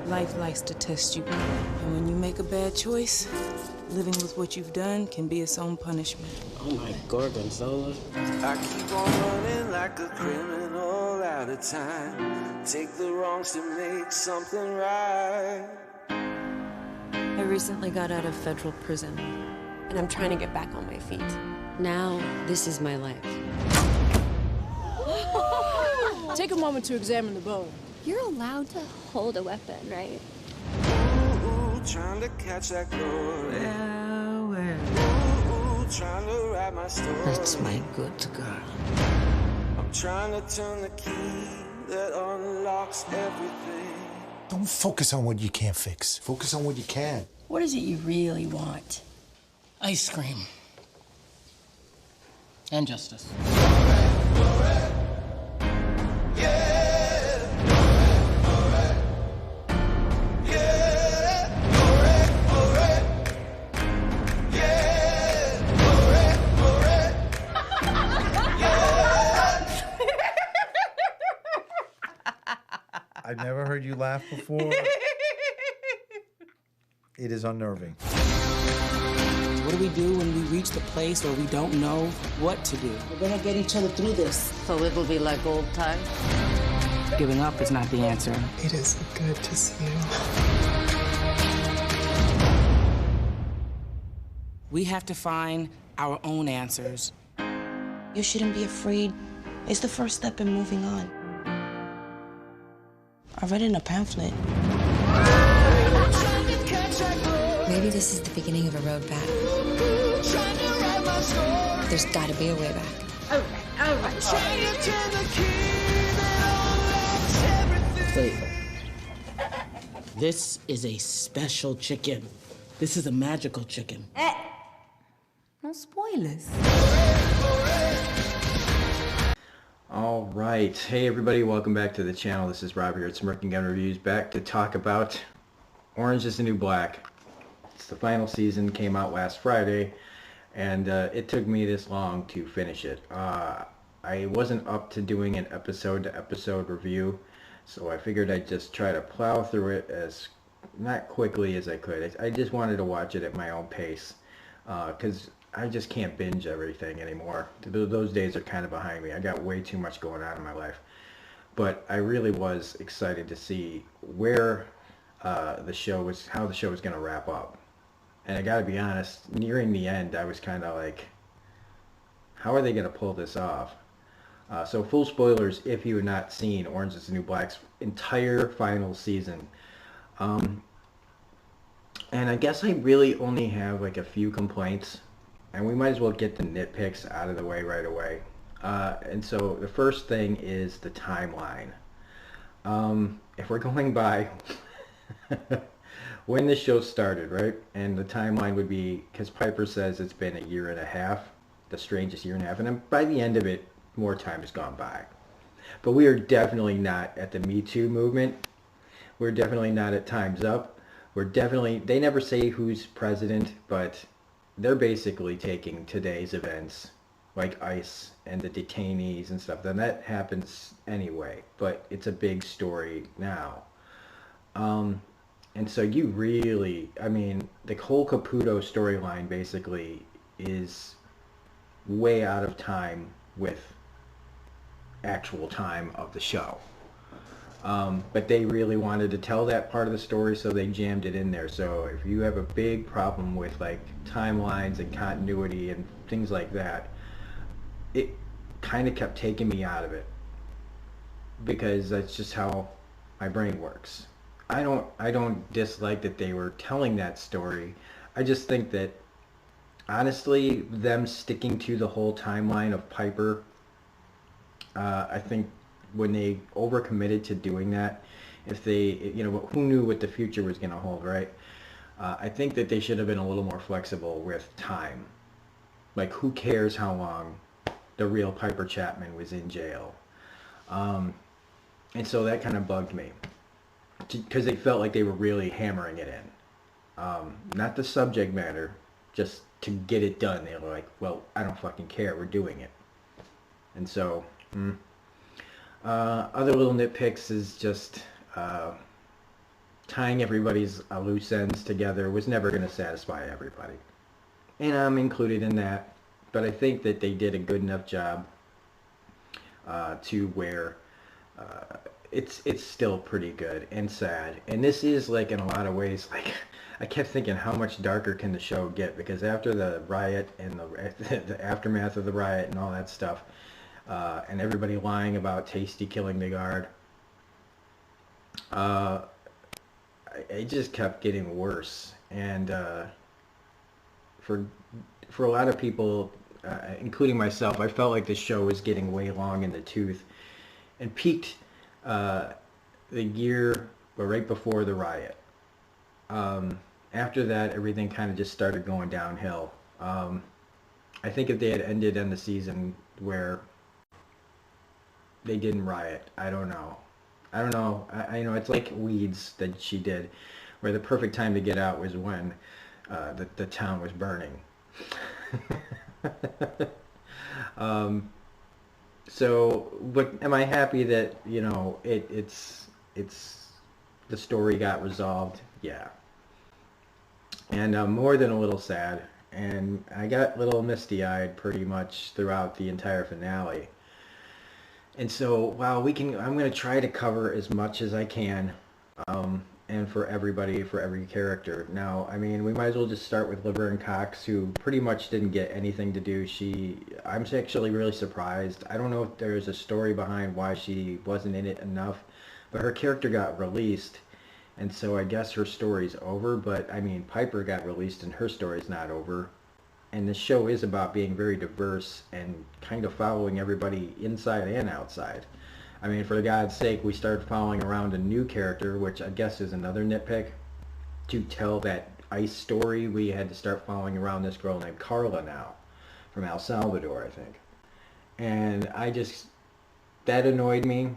Life likes to test you, and when you make a bad choice, living with what you've done can be its own punishment. Oh my gorgonzola. I keep on running like a criminal out of time. Take the wrongs to make something right. I recently got out of federal prison, and I'm trying to get back on my feet. Now, this is my life. Take a moment to examine the bone. You're allowed to hold a weapon, right? Ooh, trying to catch that glory. Ooh, trying to write my story. That's my good girl. I'm trying to turn the key that unlocks everything. Don't focus on what you can't fix. Focus on what you can. What is it you really want? Ice cream. And justice. I've never heard you laugh before. It is unnerving. What do we do when we reach the place where we don't know what to do? We're gonna get each other through this. So it'll be like old times? Giving up is not the answer. It is good to see you. We have to find our own answers. You shouldn't be afraid. It's the first step in moving on. I read it in a pamphlet. Maybe this is the beginning of a road back. There's gotta be a way back. All right. Wait. This is a special chicken. This is a magical chicken. No spoilers. All right. Hey, everybody. Welcome back to the channel. This is Rob here at Smirking Gun Reviews, back to talk about Orange is the New Black. It's the final season, came out last Friday, and it took me this long to finish it. I wasn't up to doing an episode-to-episode review, so I figured I'd just try to plow through it as not quickly as I could. I just wanted to watch it at my own pace, because I just can't binge everything anymore. Those days are kind of behind me. I got way too much going on in my life. But I really was excited to see where how the show was going to wrap up. And I gotta be honest, nearing the end, I was kind of like, how are they going to pull this off? So full spoilers if you have not seen Orange is the New Black's entire final season. And I guess I really only have like a few complaints, and we might as well get the nitpicks out of the way right away. And so the first thing is the timeline. If we're going by when the show started, right? And the timeline would be, because Piper says it's been a year and a half, the strangest year and a half, and then by the end of it, more time has gone by. But we are definitely not at the Me Too movement. We're definitely not at Time's Up. We're definitely, they never say who's president, but they're basically taking today's events, like ICE and the detainees and stuff. Then that happens anyway, but it's a big story now. And so you really, I mean, the whole Caputo storyline basically is way out of time with actual time of the show. But they really wanted to tell that part of the story, so they jammed it in there. So if you have a big problem with like timelines and continuity and things like that, it kind of kept taking me out of it, because that's just how my brain works. I don't dislike that they were telling that story. I just think that honestly, them sticking to the whole timeline of Piper, I think when they overcommitted to doing that, if they, you know, who knew what the future was going to hold, right? I think that they should have been a little more flexible with time. Like, who cares how long the real Piper Chapman was in jail? And so that kind of bugged me, because they felt like they were really hammering it in. Not the subject matter, just to get it done. They were like, well, I don't fucking care, we're doing it. And so, other little nitpicks is just tying everybody's loose ends together was never going to satisfy everybody. And I'm included in that. But I think that they did a good enough job to where it's still pretty good and sad. And this is, like, in a lot of ways, like, I kept thinking, how much darker can the show get? Because after the riot and the aftermath of the riot and all that stuff, and everybody lying about Taystee killing the guard, it just kept getting worse. And for a lot of people, including myself, I felt like the show was getting way long in the tooth, and peaked the year right before the riot. After that, everything kind of just started going downhill. I think if they had ended on the season where they didn't riot, I don't know. I know it's like Weeds that she did, where the perfect time to get out was when the town was burning. So, but am I happy that, you know, it's the story got resolved? Yeah. And more than a little sad, and I got a little misty-eyed pretty much throughout the entire finale. And so, while I'm going to try to cover as much as I can, and for everybody, for every character. Now, I mean, we might as well just start with Laverne Cox, who pretty much didn't get anything to do. I'm actually really surprised. I don't know if there's a story behind why she wasn't in it enough, but her character got released, and so I guess her story's over. But, I mean, Piper got released and her story's not over. And the show is about being very diverse and kind of following everybody inside and outside. I mean, for God's sake, we started following around a new character, which I guess is another nitpick. To tell that ICE story, we had to start following around this girl named Carla now, from El Salvador, I think. And that annoyed me,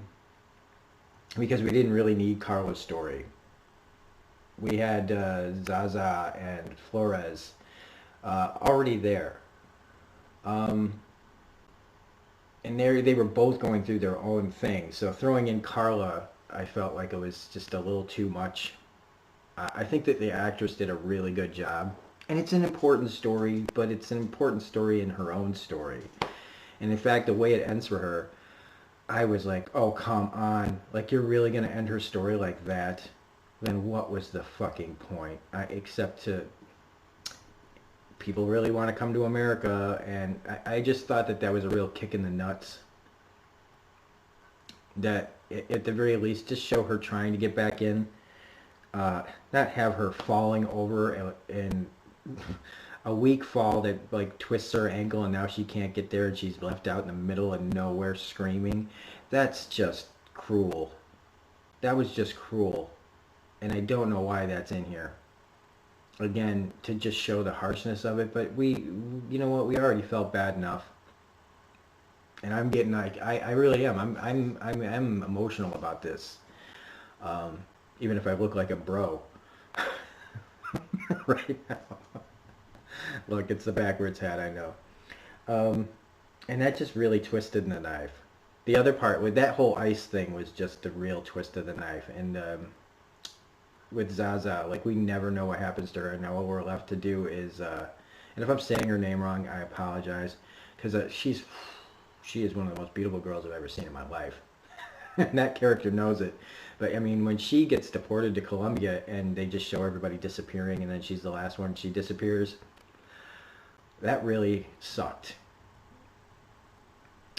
because we didn't really need Carla's story. We had Zaza and Flores already there. And they were both going through their own thing. So throwing in Carla, I felt like it was just a little too much. I think that the actress did a really good job. And it's an important story, but it's an important story in her own story. And in fact, the way it ends for her, I was like, oh, come on. Like, you're really going to end her story like that? Then what was the fucking point? Except to... people really want to come to America, and I just thought that was a real kick in the nuts. That, at the very least, just show her trying to get back in. Not have her falling over in a weak fall that, like, twists her ankle and now she can't get there and she's left out in the middle of nowhere screaming. That's just cruel. That was just cruel. And I don't know why that's in here. Again, to just show the harshness of it, but you know what, we already felt bad enough. And I'm getting, like, I really am. I'm emotional about this. Even if I look like a bro. Right now. Look, it's the backwards hat, I know. And that just really twisted the knife. The other part, with that whole ICE thing, was just a real twist of the knife. And, with Zaza, like, we never know what happens to her. Now all we're left to do is, and if I'm saying her name wrong, I apologize, because she is one of the most beautiful girls I've ever seen in my life. And that character knows it. But I mean, when she gets deported to Colombia and they just show everybody disappearing and then she's the last one, she disappears, that really sucked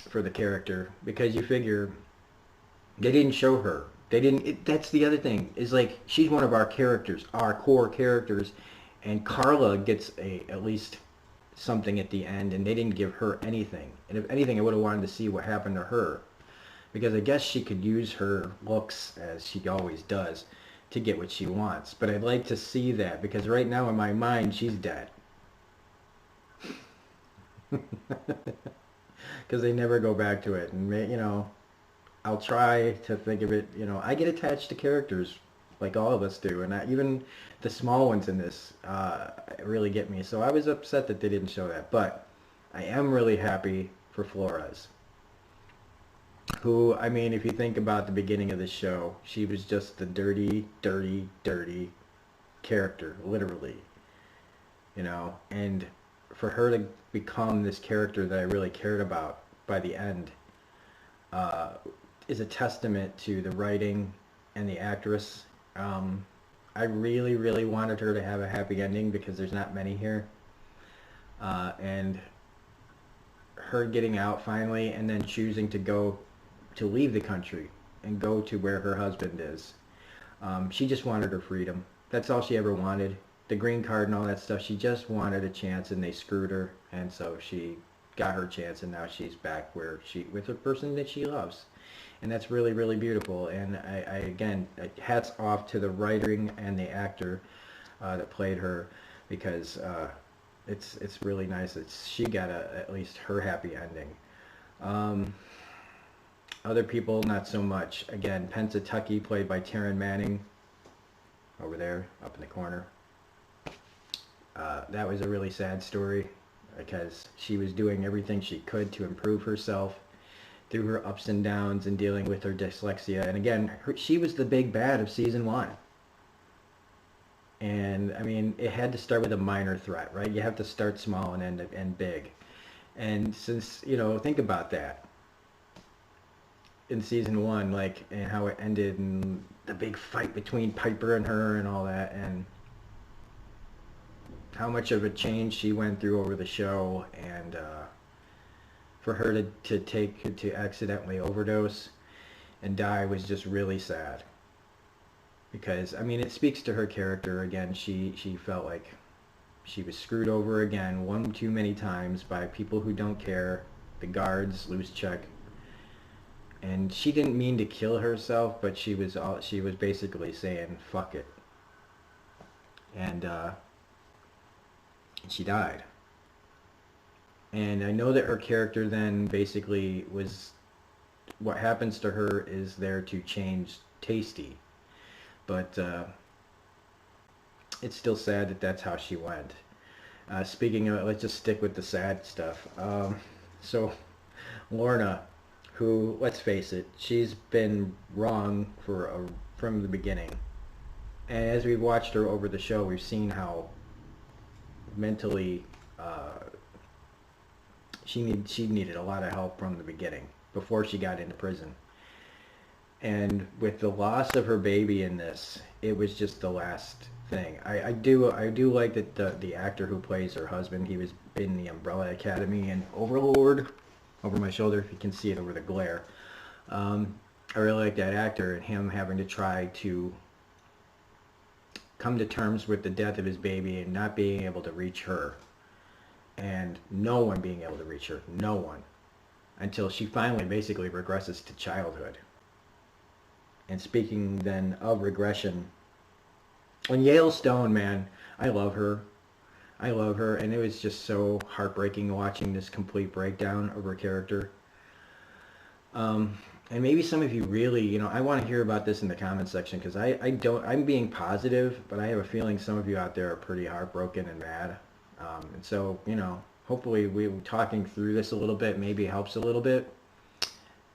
for the character, because you figure they didn't show her. That's the other thing, is like, she's one of our characters, our core characters, and Carla gets at least something at the end, and they didn't give her anything. And if anything, I would have wanted to see what happened to her, because I guess she could use her looks, as she always does, to get what she wants. But I'd like to see that, because right now in my mind, she's dead. Because they never go back to it, and you know, I'll try to think of it, you know, I get attached to characters like all of us do, and even the small ones in this really get me. So I was upset that they didn't show that, but I am really happy for Flores. who, I mean, if you think about the beginning of the show, she was just the dirty, dirty, dirty character, literally, you know, and for her to become this character that I really cared about by the end is a testament to the writing and the actress. I really, really wanted her to have a happy ending because there's not many here. And her getting out finally and then choosing to leave the country and go to where her husband is. She just wanted her freedom. That's all she ever wanted. The green card and all that stuff, she just wanted a chance and they screwed her. And so she got her chance and now she's back with the person that she loves. And that's really, really beautiful. And I again, hats off to the writing and the actor that played her, because it's really nice that she got at least her happy ending. Other people, not so much. Again, Pennsatucky, played by Taryn Manning, over there, up in the corner. That was a really sad story because she was doing everything she could to improve herself through her ups and downs and dealing with her dyslexia. And again, she was the big bad of season 1. And I mean, it had to start with a minor threat, right? You have to start small and end big. And since, you know, think about that. In season 1, like, and how it ended and the big fight between Piper and her and all that, and how much of a change she went through over the show, and for her to accidentally overdose and die was just really sad. Because, I mean, it speaks to her character. Again, she felt like she was screwed over again one too many times by people who don't care, the guards, loose check. And she didn't mean to kill herself, but she was basically saying fuck it. And she died. And I know that her character then basically was, what happens to her is there to change Taystee. But it's still sad that that's how she went. Speaking of, let's just stick with the sad stuff. So Lorna, who, let's face it, she's been wrong from the beginning. And as we've watched her over the show, we've seen how mentally she needed a lot of help from the beginning, before she got into prison. And with the loss of her baby in this, it was just the last thing. I do like that the actor who plays her husband, he was in the Umbrella Academy and Overlord, over my shoulder if you can see it over the glare. I really like that actor and him having to try to come to terms with the death of his baby and not being able to reach her. And no one being able to reach her. No one. Until she finally basically regresses to childhood. And speaking then of regression, and Yale Stone, man, I love her. I love her, and it was just so heartbreaking watching this complete breakdown of her character. And maybe some of you really, you know, I want to hear about this in the comment section, because I'm being positive, but I have a feeling some of you out there are pretty heartbroken and mad. And so, you know, hopefully we talking through this a little bit maybe helps a little bit.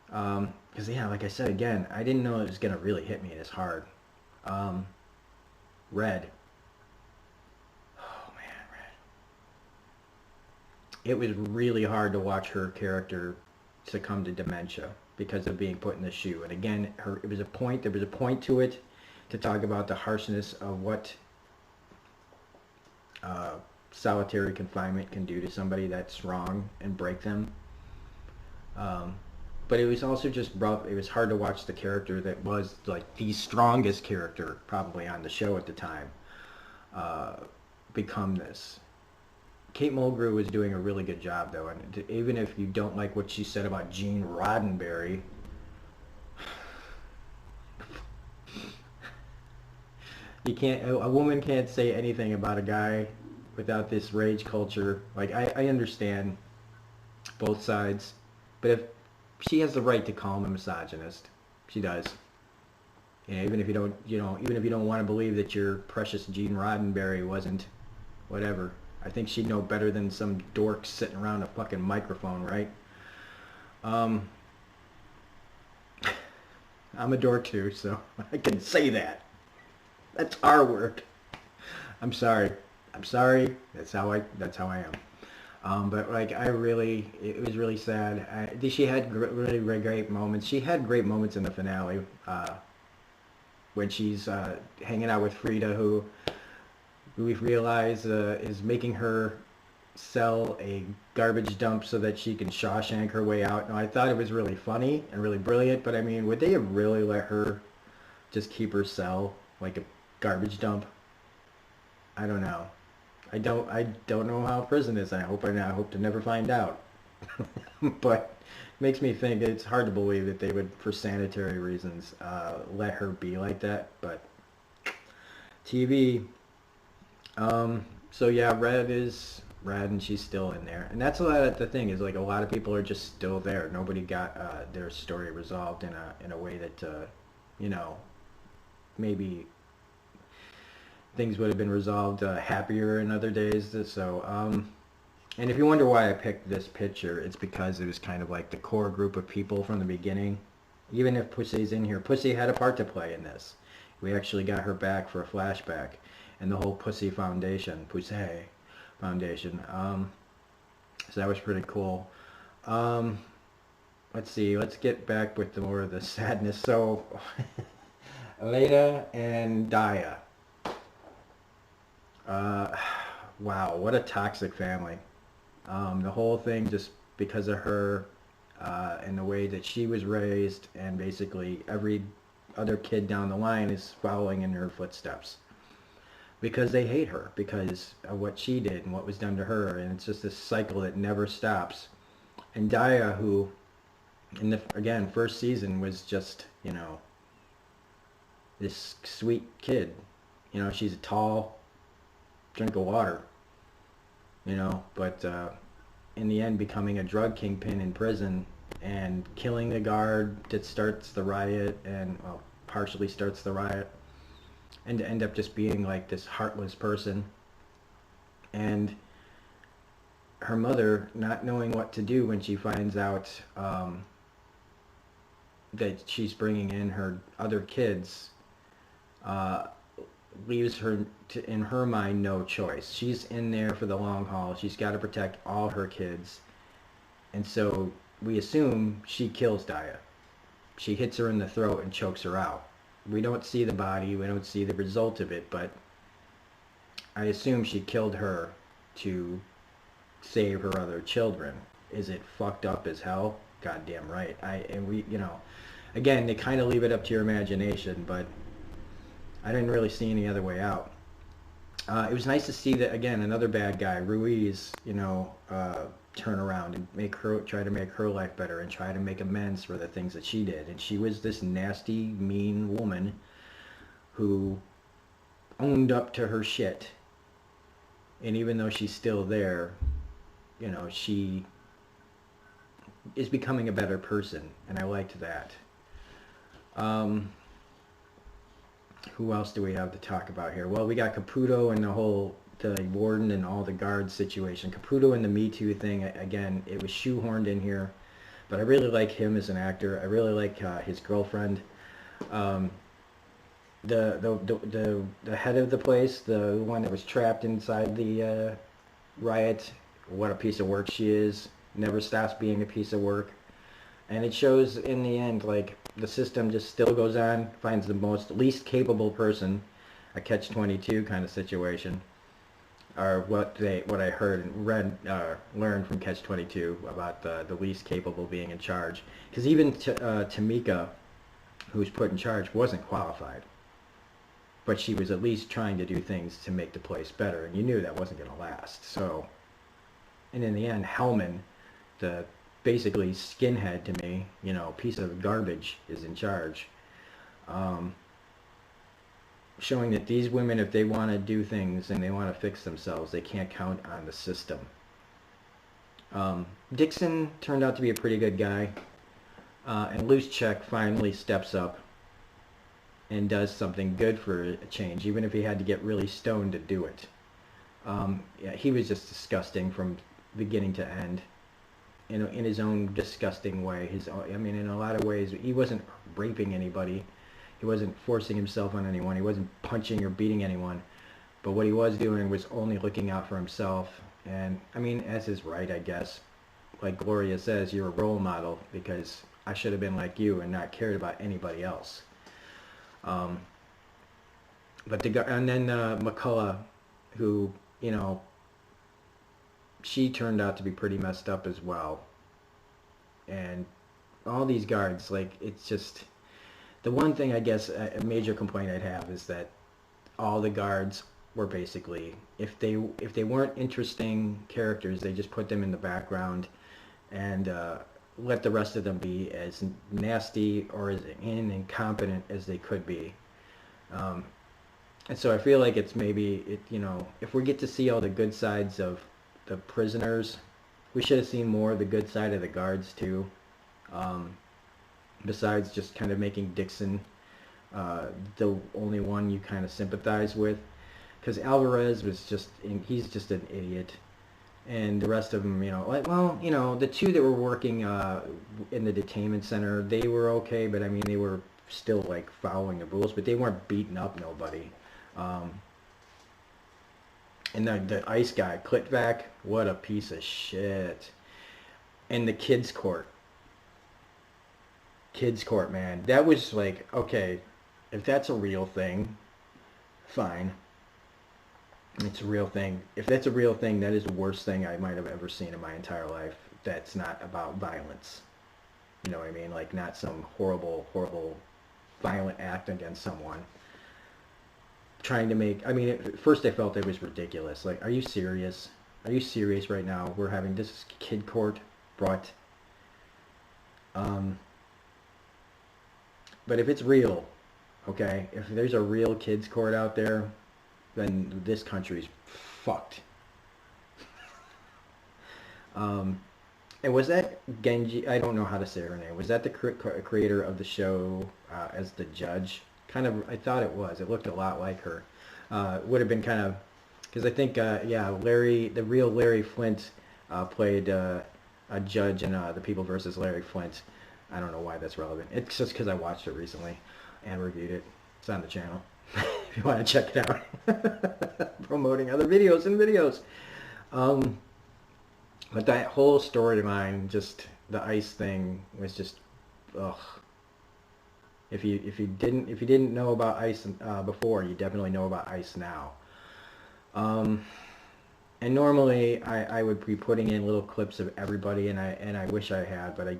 Because, yeah, like I said, again, I didn't know it was going to really hit me this hard. Red. Oh, man, Red. It was really hard to watch her character succumb to dementia because of being put in the shoe. And again, there was a point to it to talk about the harshness of what solitary confinement can do to somebody that's wrong and break them. But it was also just rough. It was hard to watch the character that was like the strongest character probably on the show at the time become this. Kate Mulgrew was doing a really good job though, and even if you don't like what she said about Gene Roddenberry, you can't. A woman can't say anything about a guy without this rage culture. Like I understand both sides, but if she has the right to call him a misogynist, she does. And even if you don't, even if you don't want to believe that your precious Gene Roddenberry wasn't, whatever. I think she'd know better than some dork sitting around a fucking microphone, right? I'm a dork too, so I can say that. That's our work. I'm sorry. I'm sorry. That's how I am. But like it was really sad. She had really, really great moments. She had great moments in the finale when she's hanging out with Frida, who we realize is making her sell a garbage dump so that she can Shawshank her way out. Now, I thought it was really funny and really brilliant, but I mean, would they have really let her just keep her sell like a garbage dump? I don't know. I don't know how prison is. I hope to never find out. But it makes me think it's hard to believe that they would, for sanitary reasons, let her be like that. But TV. So yeah, Red is Red, and she's still in there, and that's a lot of the thing is like a lot of people are just still there. Nobody got their story resolved in a way that you know, maybe things would have been resolved happier in other days. So and if you wonder why I picked this picture, it's because it was kind of like the core group of people from the beginning. Even if Pussy's in here, Pussy had a part to play in this. We actually got her back for a flashback, and the whole Pussy Foundation, Pussy Foundation. So that was pretty cool. Let's see, let's get back with more of the sadness. So Leda and Daya. Wow, what a toxic family. The whole thing just because of her and the way that she was raised, and basically every other kid down the line is following in her footsteps because they hate her because of what she did and what was done to her, and it's just this cycle that never stops. And Daya, who in the again first season was just, you know, this sweet kid, you know, she's a tall drink of water, you know, but in the end becoming a drug kingpin in prison and killing the guard that starts the riot and, well, partially starts the riot, and to end up just being like this heartless person, and her mother not knowing what to do when she finds out that she's bringing in her other kids, leaves her to, in her mind, no choice. She's in there for the long haul. She's got to protect all her kids, and so we assume she kills Daya. She hits her in the throat and chokes her out. We don't see the body, we don't see the result of it, but I assume she killed her to save her other children. Is it fucked up as hell? Goddamn right. And we, you know, again, they kind of leave it up to your imagination, but I didn't really see any other way out. It was nice to see that, again, another bad guy, Ruiz, you know, turn around and try to make her life better and try to make amends for the things that she did. And she was this nasty, mean woman who owned up to her shit. And even though she's still there, you know, she is becoming a better person, and I liked that. Who else do we have to talk about here? Well, we got Caputo and the warden and all the guards situation. Caputo and the Me Too thing, again, it was shoehorned in here, but I really like him as an actor. I really like his girlfriend. The head of the place, the one that was trapped inside the riot, what a piece of work she is. Never stops being a piece of work. And it shows in the end, like, the system just still goes on, finds the least capable person, a catch-22 kind of situation, or what I heard and learned from catch-22 about the least capable being in charge. Because even Tamika, who's put in charge, wasn't qualified, but she was at least trying to do things to make the place better, and you knew that wasn't going to last. So, and in the end, Hellman, the basically skinhead to me, you know, piece of garbage, is in charge. Showing that these women, if they want to do things and they want to fix themselves, they can't count on the system. Dixon turned out to be a pretty good guy, and Luschek finally steps up and does something good for a change, even if he had to get really stoned to do it. Yeah, he was just disgusting from beginning to end. In his own disgusting way. I mean, in a lot of ways, he wasn't raping anybody. He wasn't forcing himself on anyone. He wasn't punching or beating anyone. But what he was doing was only looking out for himself. And, I mean, as is right, I guess. Like Gloria says, you're a role model because I should have been like you and not cared about anybody else. And then McCullough, who, you know, she turned out to be pretty messed up as well. And all these guards, like, it's just, the one thing I guess a major complaint I'd have is that all the guards were basically, if they weren't interesting characters, they just put them in the background and let the rest of them be as nasty or as incompetent as they could be. And so I feel like it's maybe, you know, if we get to see all the good sides of the prisoners, we should have seen more of the good side of the guards too. Besides just kind of making Dixon the only one you kind of sympathize with. Because Alvarez was just, he's just an idiot. And the rest of them, you know, like, well, you know, the two that were working in the detainment center, they were okay, but I mean, they were still like following the rules, but they weren't beating up nobody. And the ice guy, Clitvack, what a piece of shit. And the kids' court. Kids' court, man. That was like, okay, if that's a real thing, fine. It's a real thing. If that's a real thing, that is the worst thing I might have ever seen in my entire life. That's not about violence. You know what I mean? Like, not some horrible, horrible, violent act against someone. Trying to make, I mean, at first I felt it was ridiculous. Like, are you serious? Are you serious right now? We're having this kid court brought. But if it's real, okay, if there's a real kids court out there, then this country's fucked. And was that Genji? I don't know how to say her name. Was that the creator of the show as the judge? Kind of, I thought it was. It looked a lot like her. Would have been kind of, because I think, yeah, the real Larry Flint played a judge in The People versus Larry Flint. I don't know why that's relevant. It's just because I watched it recently and reviewed it. It's on the channel if you want to check it out. Promoting other videos and videos. But that whole storyline, just the ICE thing, was just, ugh. If you didn't know about ICE before, you definitely know about ICE now. And normally I would be putting in little clips of everybody, and I wish I had, but I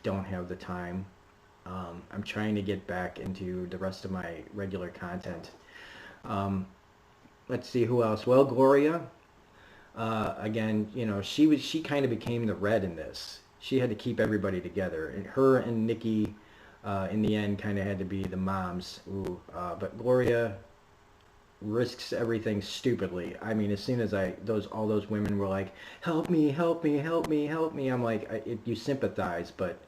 don't have the time. I'm trying to get back into the rest of my regular content. Let's see who else. Well, Gloria. Again, you know, she kind of became the red in this. She had to keep everybody together, and her and Nikki in the end kind of had to be the moms. But Gloria risks everything stupidly. I mean, as soon as all those women were like, help me, help me, help me, help me, I'm like, you sympathize, but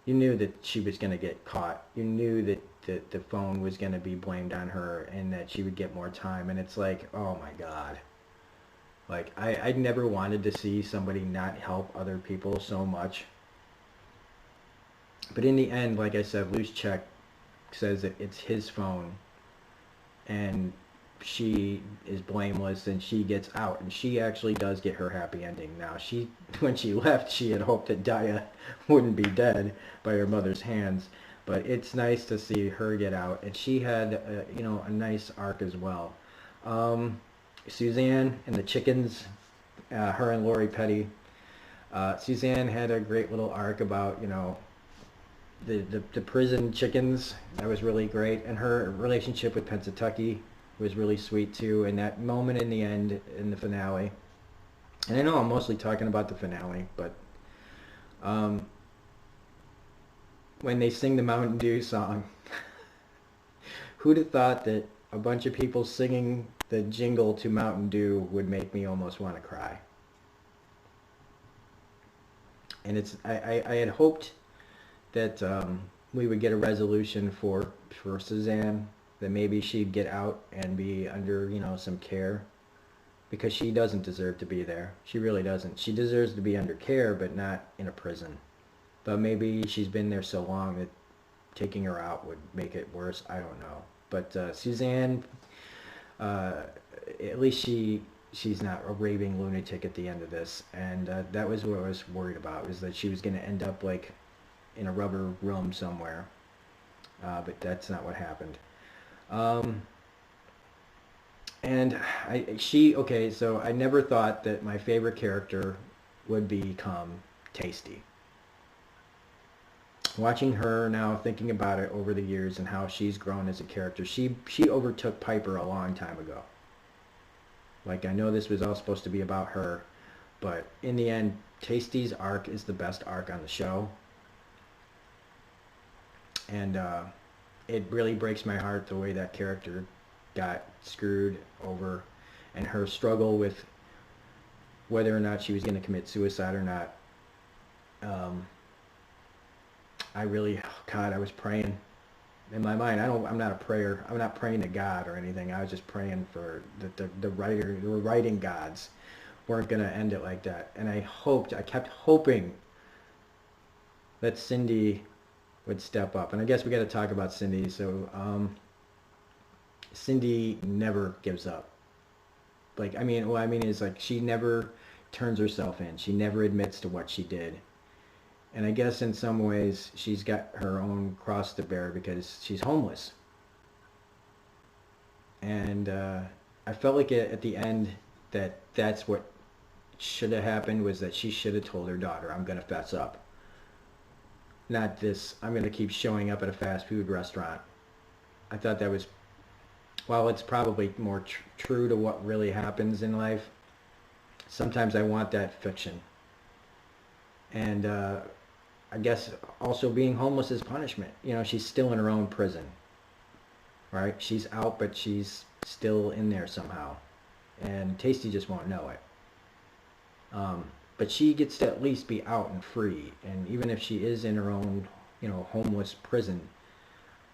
you knew that she was going to get caught. You knew that the phone was going to be blamed on her and that she would get more time. And it's like, oh my God. Like, I never wanted to see somebody not help other people so much. But in the end, like I said, Loose Check says that it's his phone. And she is blameless and she gets out. And she actually does get her happy ending. Now, when she left, she had hoped that Daya wouldn't be dead by her mother's hands. But it's nice to see her get out. And she had, you know, a nice arc as well. Suzanne and the chickens, her and Lori Petty. Suzanne had a great little arc about, you know, the prison chickens. That was really great. And her relationship with Pennsatucky was really sweet too. And that moment in the end, in the finale. And I know I'm mostly talking about the finale, but when they sing the Mountain Dew song, who'd have thought that a bunch of people singing the jingle to Mountain Dew would make me almost want to cry. And I had hoped that we would get a resolution for Suzanne, that maybe she'd get out and be under, you know, some care, because she doesn't deserve to be there. She really doesn't. She deserves to be under care, but not in a prison. But maybe she's been there so long that taking her out would make it worse. I don't know. But Suzanne, at least she's not a raving lunatic at the end of this, and that was what I was worried about, was that she was going to end up like in a rubber room somewhere, but that's not what happened. And okay, so I never thought that my favorite character would become Taystee. Watching her now, thinking about it over the years and how she's grown as a character, she overtook Piper a long time ago. Like, I know this was all supposed to be about her, but in the end, Taystee's arc is the best arc on the show. And it really breaks my heart the way that character got screwed over, and her struggle with whether or not she was going to commit suicide or not. I really, God, I was praying in my mind. I'm not a prayer. I'm not praying to God or anything. I was just praying for the writing gods weren't going to end it like that. And I kept hoping that Cindy would step up. And I guess we got to talk about Cindy. So Cindy never gives up. Like, I mean, what I mean is, like, she never turns herself in. She never admits to what she did. And I guess in some ways she's got her own cross to bear because she's homeless. And I felt like at the end that's what should have happened, was that she should have told her daughter, I'm going to fess up. Not this, I'm going to keep showing up at a fast food restaurant. I thought that was, while it's probably more true to what really happens in life, sometimes I want that fiction. And I guess also being homeless is punishment. You know, she's still in her own prison, right? She's out, but she's still in there somehow. And Taystee just won't know it. But she gets to at least be out and free. And even if she is in her own, you know, homeless prison,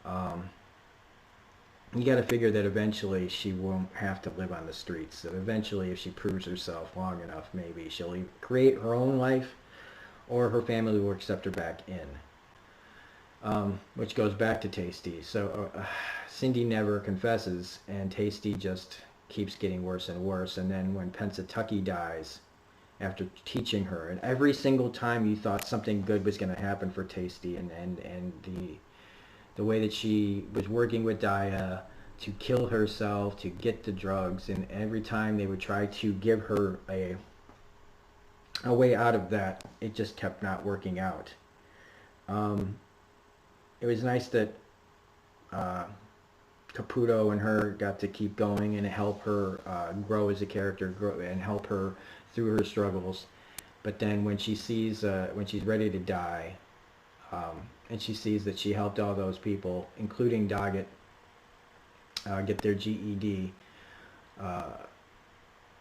you got to figure that eventually she won't have to live on the streets. That eventually, if she proves herself long enough, maybe she'll create her own life, or her family will accept her back in. Which goes back to Taystee. So Cindy never confesses, and Taystee just keeps getting worse and worse. And then when Pennsatucky dies, after teaching her, and every single time you thought something good was going to happen for Taystee, and the way that she was working with Daya to kill herself, to get the drugs, and every time they would try to give her a way out of that, it just kept not working out. It was nice that Caputo and her got to keep going and help her grow as a character, and help her through her struggles. But then when she sees, when she's ready to die, and she sees that she helped all those people, including Doggett, get their GED,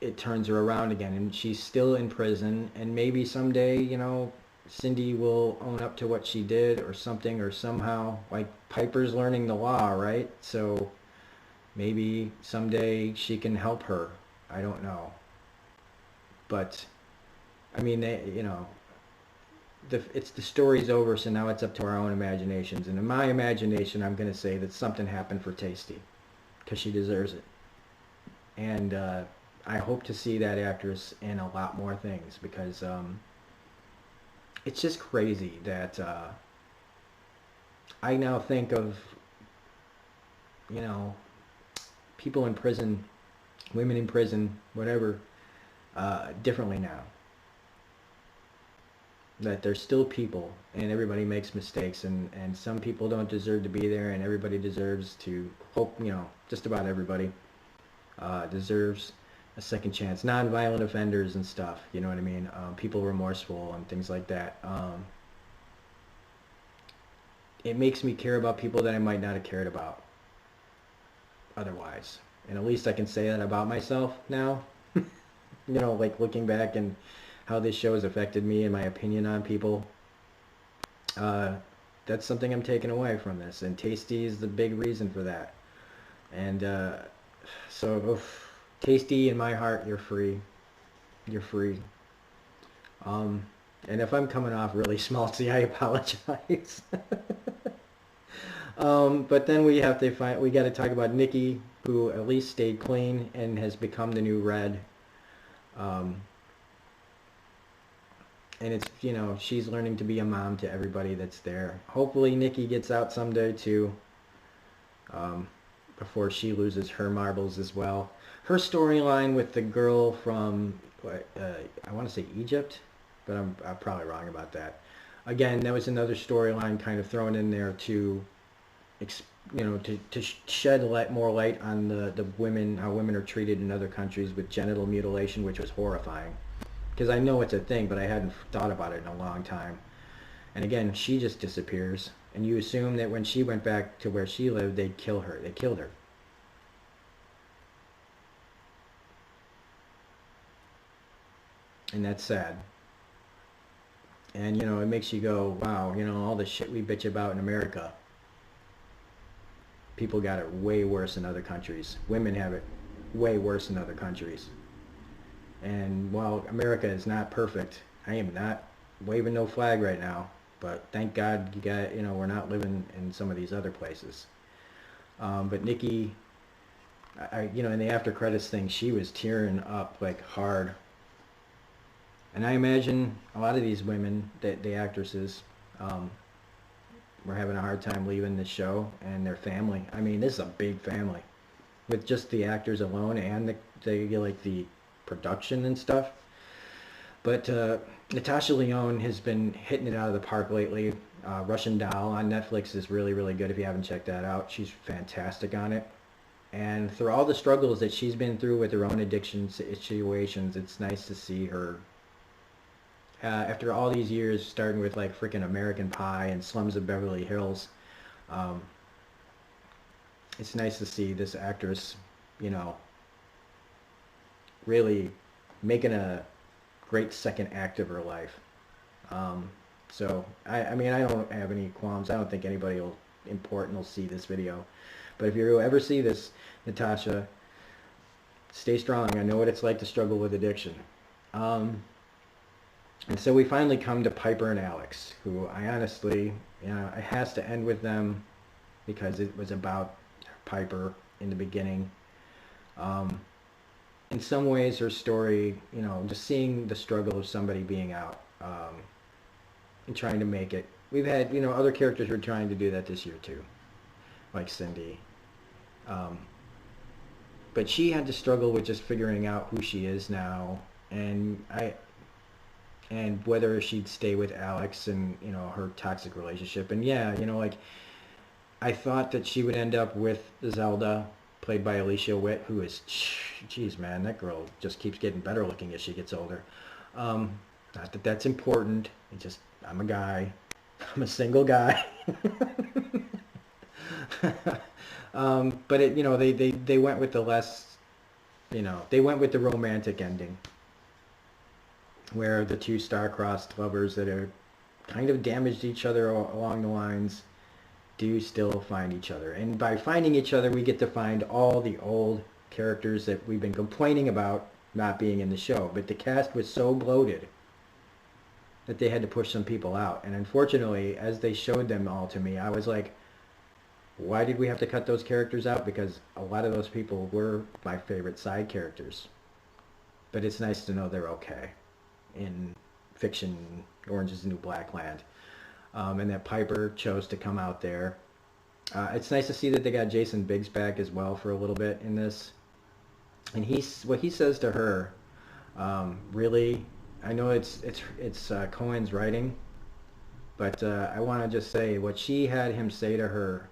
it turns her around again, and she's still in prison, and maybe someday, you know, Cindy will own up to what she did or something, or somehow, like Piper's learning the law, right? So maybe someday she can help her. I don't know. But, I mean, you know, the story's over, so now it's up to our own imaginations. And in my imagination, I'm going to say that something happened for Taystee, because she deserves it. And I hope to see that actress in a lot more things, because it's just crazy that I now think of, you know, people in prison, women in prison, whatever, differently now. That there's still people, and everybody makes mistakes, and some people don't deserve to be there, and everybody deserves to hope, you know, just about everybody deserves a second chance. Non-violent offenders and stuff, you know what I mean? People remorseful and things like that. It makes me care about people that I might not have cared about otherwise. And at least I can say that about myself now. You know, like looking back and how this show has affected me and my opinion on people. That's something I'm taking away from this. And Taystee is the big reason for that. And so, Taystee, in my heart, you're free. You're free. And if I'm coming off really schmaltzy, I apologize. But then we got to talk about Nikki, who at least stayed clean and has become the new Red. And it's, you know, she's learning to be a mom to everybody that's there. Hopefully Nikki gets out someday too, before she loses her marbles as well. Her storyline with the girl from, I want to say Egypt, but I'm probably wrong about that. Again, that was another storyline kind of thrown in there to, you know, to shed more light on the women, how women are treated in other countries with genital mutilation, which was horrifying. Because I know it's a thing, but I hadn't thought about it in a long time. And again, she just disappears. And you assume that when she went back to where she lived, they'd kill her. They killed her. And that's sad. And, you know, it makes you go, wow, you know, all the shit we bitch about in America. People got it way worse in other countries. Women have it way worse in other countries. And while America is not perfect, I am not waving no flag right now. But thank God you know, we're not living in some of these other places. But Nikki, you know, in the after credits thing, she was tearing up like hard. And I imagine a lot of these women, the actresses, were having a hard time leaving the show and their family. I mean, this is a big family with just the actors alone and the production and stuff. But Natasha Lyonne has been hitting it out of the park lately. Russian Doll on Netflix is really, really good if you haven't checked that out. She's fantastic on it. And through all the struggles that she's been through with her own addiction situations, it's nice to see her, after all these years, starting with like freaking American Pie and Slums of Beverly Hills, it's nice to see this actress, you know, really making a great second act of her life. So, I mean, I don't have any qualms. I don't think anybody important will see this video. But if you ever see this, Natasha, stay strong. I know what it's like to struggle with addiction. And so we finally come to Piper and Alex, who I honestly, you know, it has to end with them because it was about Piper in the beginning. In some ways, her story, you know, just seeing the struggle of somebody being out and trying to make it. We've had, you know, other characters who are trying to do that this year too, like Cindy. But she had to struggle with just figuring out who she is now, and whether she'd stay with Alex and, you know, her toxic relationship. And yeah, you know, like, I thought that she would end up with Zelda, played by Alicia Witt, who is, geez, man, that girl just keeps getting better looking as she gets older. Not that that's important. It just, I'm a guy. I'm a single guy. But it, you know, they went with the less, you know, they went with the romantic ending, where the two star-crossed lovers that are kind of damaged each other along the lines do still find each other. And by finding each other, we get to find all the old characters that we've been complaining about not being in the show. But the cast was so bloated that they had to push some people out. And unfortunately, as they showed them all to me, I was like, why did we have to cut those characters out? Because a lot of those people were my favorite side characters. But it's nice to know they're okay in fiction, Orange is the New Black Land. And that Piper chose to come out there. It's nice to see that they got Jason Biggs back as well for a little bit in this. And what he says to her, really, I know it's Cohen's writing, but I want to just say what she had him say to her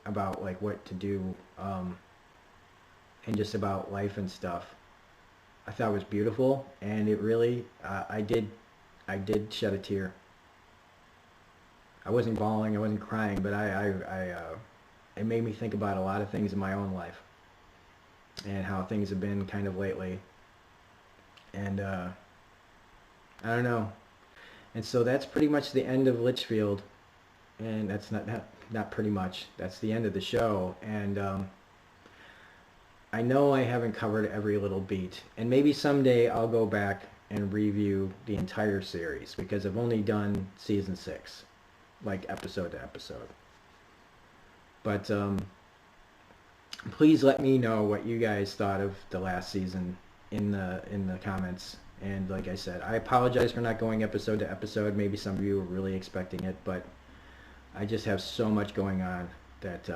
about like what to do and just about life and stuff, I thought was beautiful, and it really, I did shed a tear. I wasn't bawling, I wasn't crying, but it made me think about a lot of things in my own life and how things have been kind of lately. And I don't know. And so that's pretty much the end of Litchfield, and that's not pretty much. That's the end of the show. And I know I haven't covered every little beat, and maybe someday I'll go back and review the entire series, because I've only done season 6, like episode to episode. But please let me know what you guys thought of the last season in the comments. And like I said, I apologize for not going episode to episode. Maybe some of you were really expecting it, but I just have so much going on that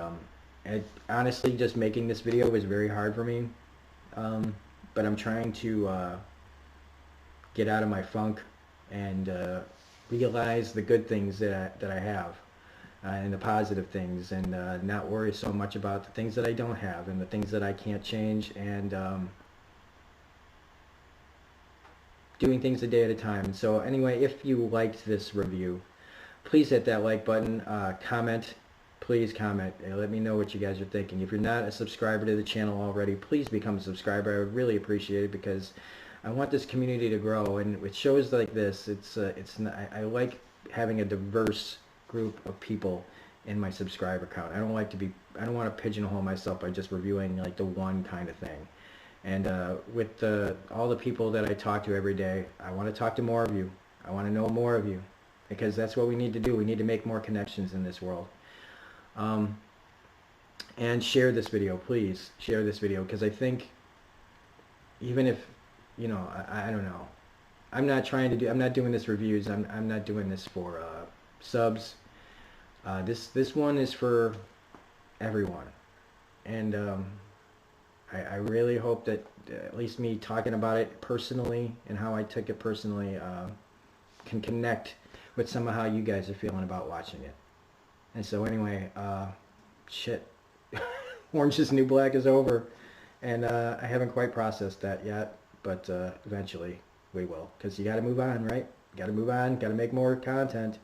honestly, just making this video was very hard for me. But I'm trying to get out of my funk and realize the good things that I have and the positive things, and not worry so much about the things that I don't have and the things that I can't change, and doing things a day at a time. So anyway, if you liked this review, please hit that like button, comment. Please comment and let me know what you guys are thinking. If you're not a subscriber to the channel already, please become a subscriber. I would really appreciate it, because I want this community to grow. And with shows like this, I like having a diverse group of people in my subscriber count. I don't want to pigeonhole myself by just reviewing like the one kind of thing. And with all the people that I talk to every day, I want to talk to more of you. I want to know more of you, because that's what we need to do. We need to make more connections in this world. And share this video, please share this video, because I think even if, you know, I don't know, I'm not doing this reviews, I'm not doing this for subs. This one is for everyone, and I really hope that at least me talking about it personally and how I took it personally can connect with some of how you guys are feeling about watching it. And so anyway, shit, Orange is the New Black is over, and I haven't quite processed that yet, but eventually we will, because you got to move on, right? You got to move on, got to make more content.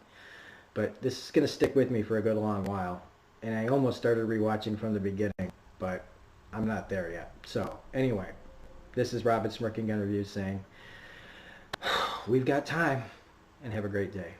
But this is going to stick with me for a good long while, and I almost started rewatching from the beginning, but I'm not there yet. So anyway, this is Robin Smirking Gun Reviews saying, we've got time, and have a great day.